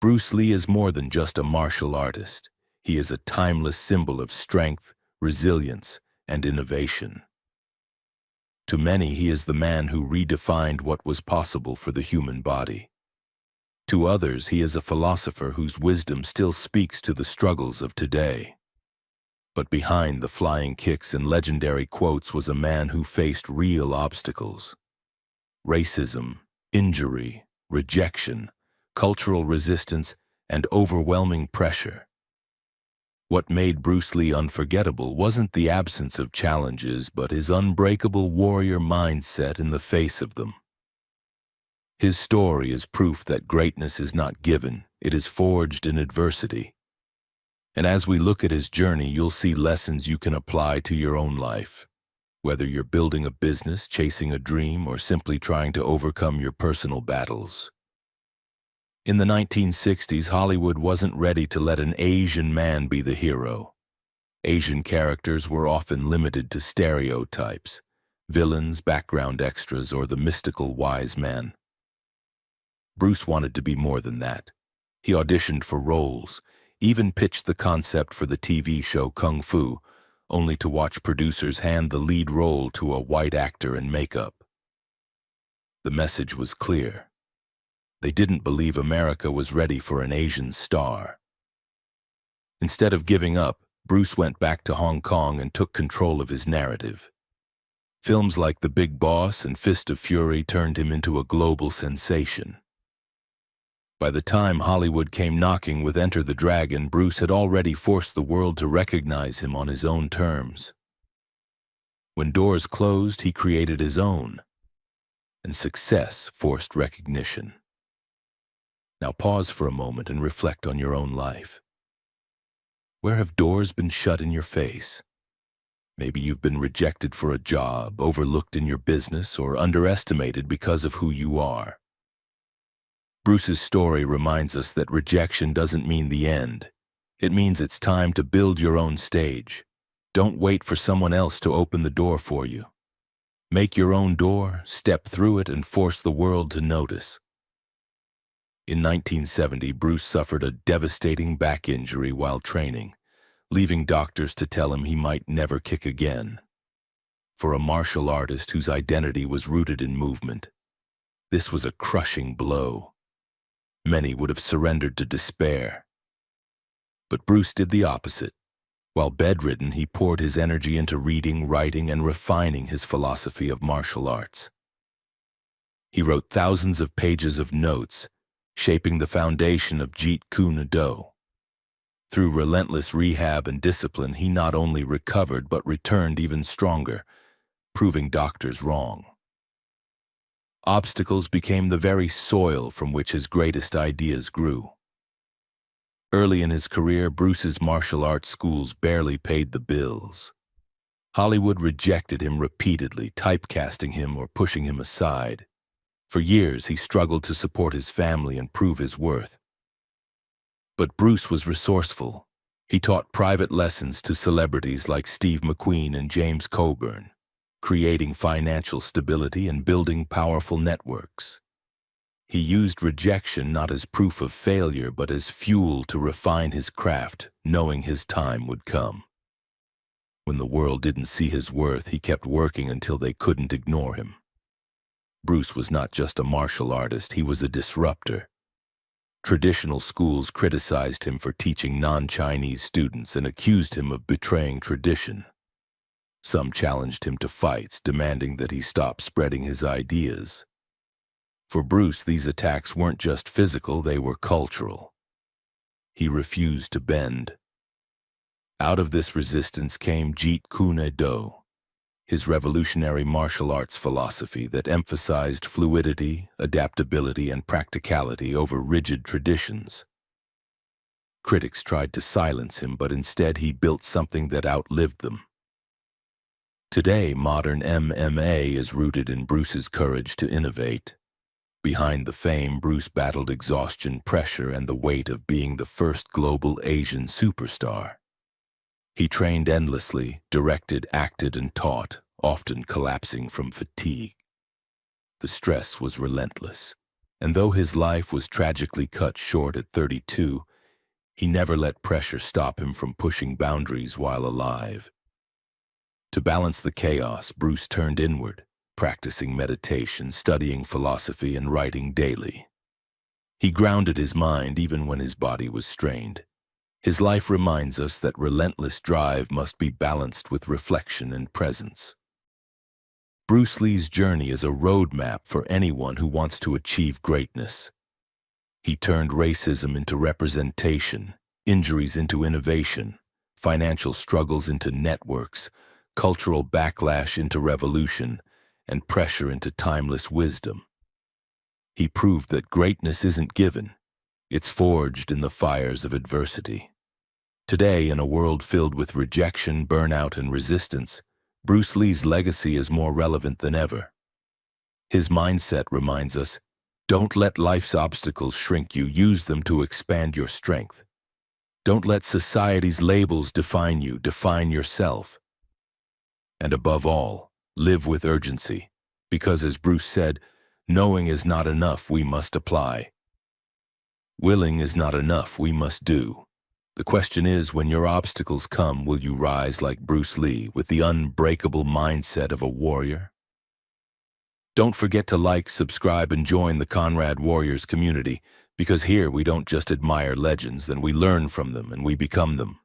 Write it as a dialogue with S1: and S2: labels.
S1: Bruce Lee is more than just a martial artist. He is a timeless symbol of strength, resilience, and innovation. To many, he is the man who redefined what was possible for the human body. To others, he is a philosopher whose wisdom still speaks to the struggles of today. But behind the flying kicks and legendary quotes was a man who faced real obstacles. Racism, injury, rejection, cultural resistance, and overwhelming pressure. What made Bruce Lee unforgettable wasn't the absence of challenges, but his unbreakable warrior mindset in the face of them. His story is proof that greatness is not given, it is forged in adversity. And as we look at his journey, you'll see lessons you can apply to your own life. Whether you're building a business, chasing a dream, or simply trying to overcome your personal battles. In the 1960s, Hollywood wasn't ready to let an Asian man be the hero. Asian characters were often limited to stereotypes, villains, background extras, or the mystical wise man. Bruce wanted to be more than that. He auditioned for roles, even pitched the concept for the TV show Kung Fu, only to watch producers hand the lead role to a white actor in makeup. The message was clear. They didn't believe America was ready for an Asian star. Instead of giving up, Bruce went back to Hong Kong and took control of his narrative. Films like The Big Boss and Fist of Fury turned him into a global sensation. By the time Hollywood came knocking with Enter the Dragon, Bruce had already forced the world to recognize him on his own terms. When doors closed, he created his own, and success forced recognition. Now pause for a moment and reflect on your own life. Where have doors been shut in your face? Maybe you've been rejected for a job, overlooked in your business, or underestimated because of who you are. Bruce's story reminds us that rejection doesn't mean the end. It means it's time to build your own stage. Don't wait for someone else to open the door for you. Make your own door, step through it, and force the world to notice. In 1970, Bruce suffered a devastating back injury while training, leaving doctors to tell him he might never kick again. For a martial artist whose identity was rooted in movement, this was a crushing blow. Many would have surrendered to despair. But Bruce did the opposite. While bedridden, he poured his energy into reading, writing, and refining his philosophy of martial arts. He wrote thousands of pages of notes, shaping the foundation of Jeet Kune Do. Through relentless rehab and discipline, he not only recovered but returned even stronger, proving doctors wrong. Obstacles became the very soil from which his greatest ideas grew. Early in his career, Bruce's martial arts schools barely paid the bills. Hollywood rejected him repeatedly, typecasting him or pushing him aside. For years, he struggled to support his family and prove his worth. But Bruce was resourceful. He taught private lessons to celebrities like Steve McQueen and James Coburn, creating financial stability and building powerful networks. He used rejection not as proof of failure, but as fuel to refine his craft, knowing his time would come. When the world didn't see his worth, he kept working until they couldn't ignore him. Bruce was not just a martial artist, he was a disruptor. Traditional schools criticized him for teaching non-Chinese students and accused him of betraying tradition. Some challenged him to fights, demanding that he stop spreading his ideas. For Bruce, these attacks weren't just physical, they were cultural. He refused to bend. Out of this resistance came Jeet Kune Do, his revolutionary martial arts philosophy that emphasized fluidity, adaptability, and practicality over rigid traditions. Critics tried to silence him, but instead he built something that outlived them. Today, modern MMA is rooted in Bruce's courage to innovate. Behind the fame, Bruce battled exhaustion, pressure, and the weight of being the first global Asian superstar. He trained endlessly, directed, acted, and taught, often collapsing from fatigue. The stress was relentless. And though his life was tragically cut short at 32, he never let pressure stop him from pushing boundaries while alive. To balance the chaos, Bruce turned inward, practicing meditation, studying philosophy, and writing daily. He grounded his mind even when his body was strained. His life reminds us that relentless drive must be balanced with reflection and presence. Bruce Lee's journey is a roadmap for anyone who wants to achieve greatness. He turned racism into representation, injuries into innovation, financial struggles into networks, cultural backlash into revolution, and pressure into timeless wisdom. He proved that greatness isn't given, it's forged in the fires of adversity. Today, in a world filled with rejection, burnout, and resistance, Bruce Lee's legacy is more relevant than ever. His mindset reminds us, don't let life's obstacles shrink you, use them to expand your strength. Don't let society's labels define you, define yourself. And above all, live with urgency, because as Bruce said, knowing is not enough, we must apply. Willing is not enough, we must do. The question is, when your obstacles come, will you rise like Bruce Lee with the unbreakable mindset of a warrior? Don't forget to like, subscribe, and join the Conrad Warriors community, because here we don't just admire legends, and we learn from them and we become them.